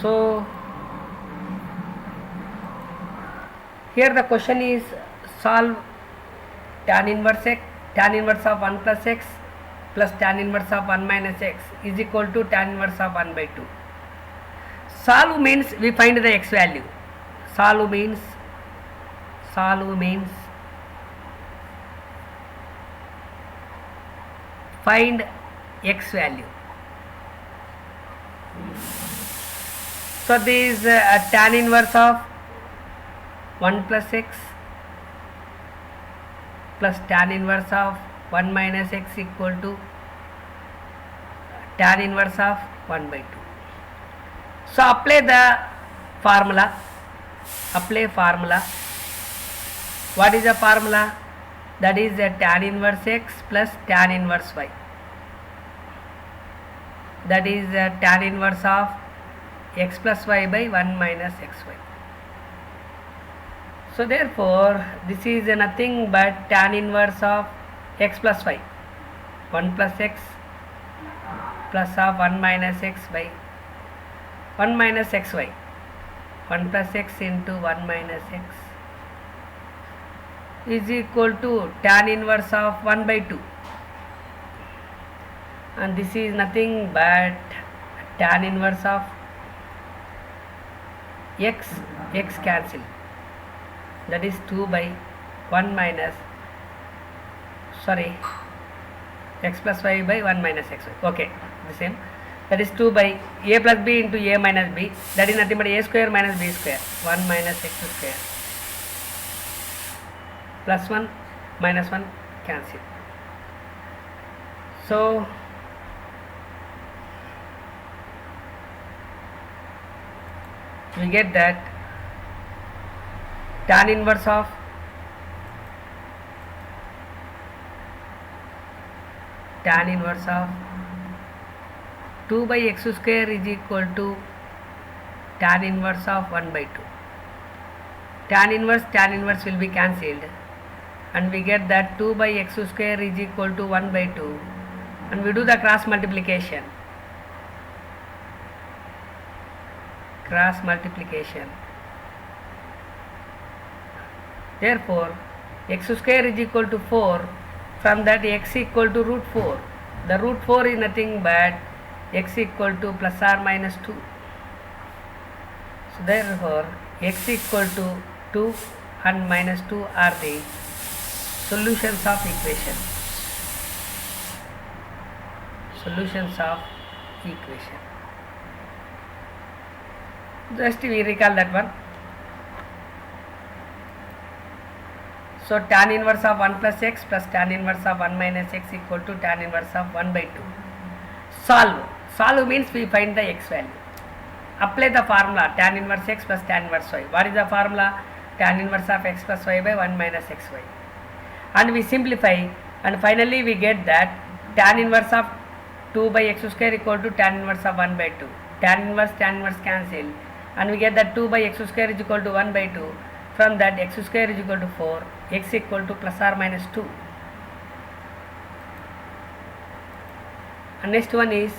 So here the question is solve tan inverse of 1 plus x plus tan inverse of 1 minus x is equal to tan inverse of 1 by 2. Solve means we find the x value. Solve means find x value. So this is tan inverse of 1 plus x plus tan inverse of 1 minus x equal to tan inverse of 1 by 2. So apply the formula. What is the formula? That is tan inverse x plus tan inverse y. That is tan inverse of x plus y by 1 minus xy. So therefore this is nothing but tan inverse of x plus y, 1 plus x plus of 1 minus x by 1 minus xy, 1 plus x into 1 minus x is equal to tan inverse of 1 by 2, and this is nothing but tan inverse of x cancel, that is 2 by 1 minus x plus y by 1 minus xy. Okay, the same, that is 2 by a plus b into a minus b, that is nothing but a square minus b square, 1 minus x square plus 1 minus 1 cancel. So we get that tan inverse of 2 by x square is equal to tan inverse of 1 by 2. Tan inverse will be cancelled, and we get that 2 by x square is equal to 1 by 2, and we do the cross multiplication. Therefore x square is equal to 4. From that x equal to root 4. The root 4 is nothing but x equal to plus or minus 2. So therefore x equal to 2 and minus 2 are the solutions of equation. Just we recall that one. So tan inverse of 1 plus x plus tan inverse of 1 minus x equal to tan inverse of 1 by 2. Solve means we find the x value. Apply the formula tan inverse x plus tan inverse y. What is the formula? Tan inverse of x plus y by 1 minus xy. And we simplify, and finally we get that tan inverse of 2 by x square equal to tan inverse of 1 by 2. Tan inverse cancel, and we get that 2 by x square is equal to 1 by 2. From that x square is equal to 4, x equal to plus or minus 2. And next one is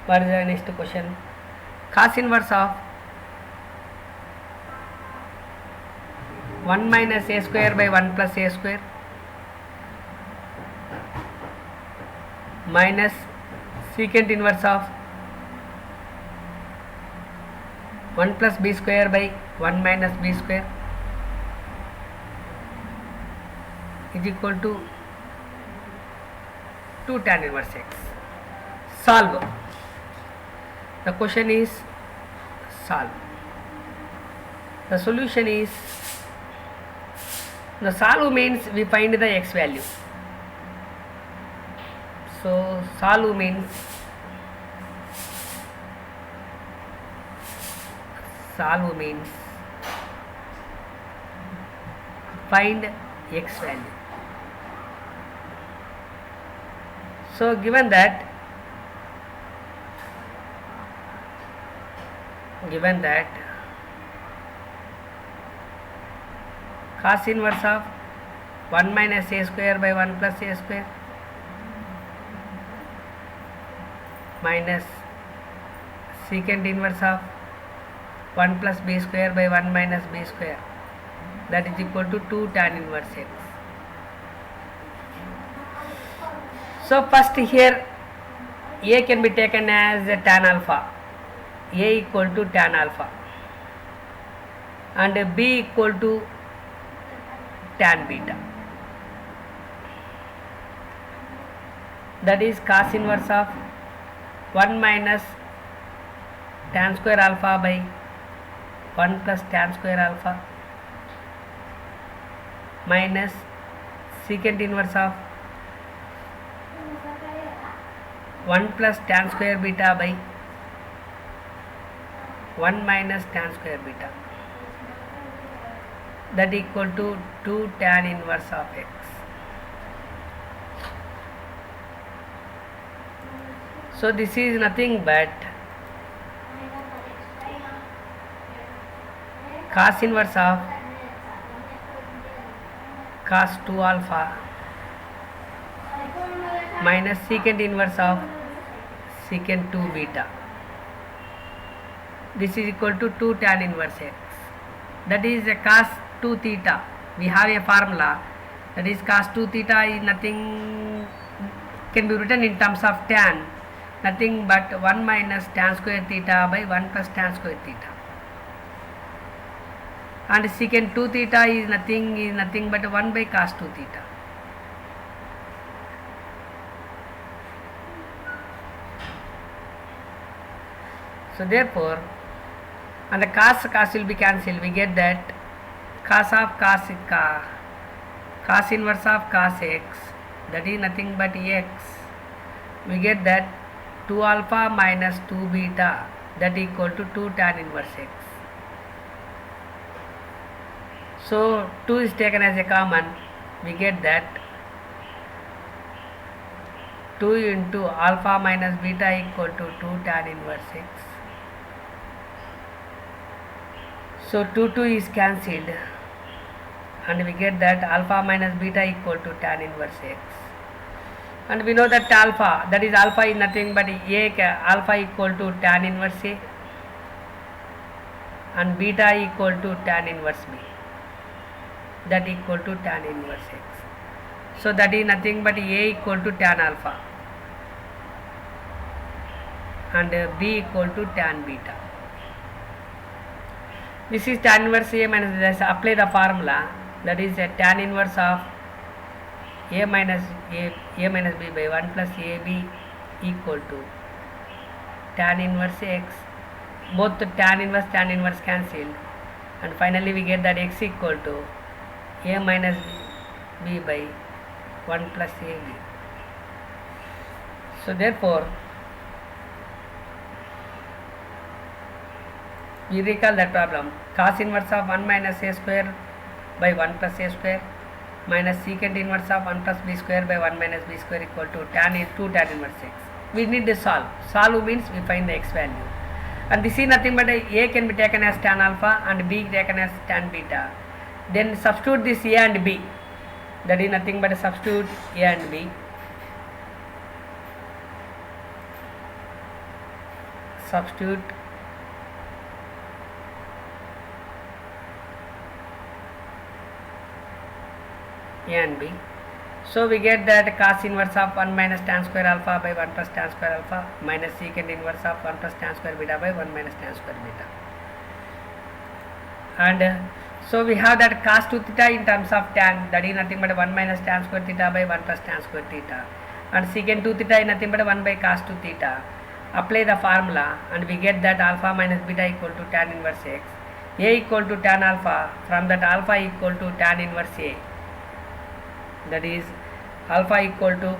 what is the next question? Cos inverse of 1 minus a square by 1 plus a square minus secant inverse of 1 plus b square by 1 minus b square is equal to 2 tan inverse x. Solve. The question is solve. The solution is, the solve means we find the x value. So solve means find x value. So given that given that cos inverse of 1 minus a square by 1 plus a square minus secant inverse of 1 plus b square by 1 minus b square, that is equal to 2 tan inverse x. So first here a can be taken as tan alpha, a equal to tan alpha, and b equal to tan beta, that is cos inverse of 1 minus tan square alpha by 1 plus tan square alpha minus secant inverse of 1 plus tan square beta by 1 minus tan square beta, that equal to 2 tan inverse of x. So this is nothing but cos inverse of cos 2 alpha minus secant inverse of secant 2 beta. This is equal to 2 tan inverse x. That is a cos 2 theta. We have a formula, that is cos 2 theta is nothing, can be written in terms of tan, nothing but 1 minus tan square theta by 1 plus tan square theta. And secant 2 theta is nothing but 1 by cos 2 theta. So therefore, and the cos will be cancelled. We get that cos of cos inverse of cos x, that is nothing but x. We get that 2 alpha minus 2 beta, that equal to 2 tan inverse x. So 2 is taken as a common. We get that 2 into alpha minus beta equal to 2 tan inverse x. So 2 is cancelled, and we get that alpha minus beta equal to tan inverse x. And we know that alpha, that is alpha is nothing but alpha equal to tan inverse a, and beta equal to tan inverse b, that equal to tan inverse x. So that is nothing but a equal to tan alpha and b equal to tan beta. This is tan inverse a minus, let's apply the formula, that is a tan inverse of a minus b by 1 plus ab equal to tan inverse x. Both the tan inverse cancelled, and finally we get that x equal to a minus b by 1 plus ab. So therefore, we recall that problem. Cos inverse of 1 minus a square by 1 plus a square minus secant inverse of 1 plus b square by 1 minus b square equal to 2 tan inverse x. We need to solve. Solve means we find the x value. And this is nothing but a can be taken as tan alpha and b taken as tan beta. Then substitute this a and b. That is nothing but substitute a and b. Substitute a and b. So we get that cos inverse of 1 minus tan square alpha by 1 plus tan square alpha minus secant inverse of 1 plus tan square beta by 1 minus tan square beta. And so we have that cos 2 theta in terms of tan, that is nothing but 1 minus tan square theta by 1 plus tan square theta. And secant 2 theta is nothing but 1 by cos 2 theta. Apply the formula and we get that alpha minus beta equal to tan inverse x. A equal to tan alpha, from that alpha equal to tan inverse a. That is alpha equal to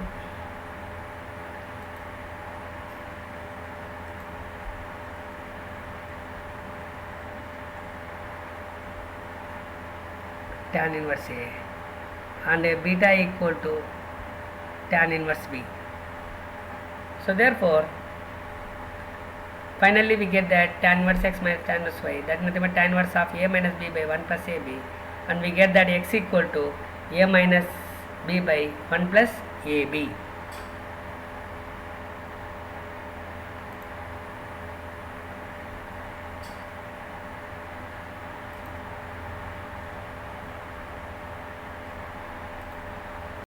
tan inverse a, and beta equal to tan inverse b. So therefore Finally, we get that tan inverse x minus tan inverse y. That is nothing but tan inverse of a minus b by 1 plus ab. And we get that x equal to a minus b by 1 plus ab.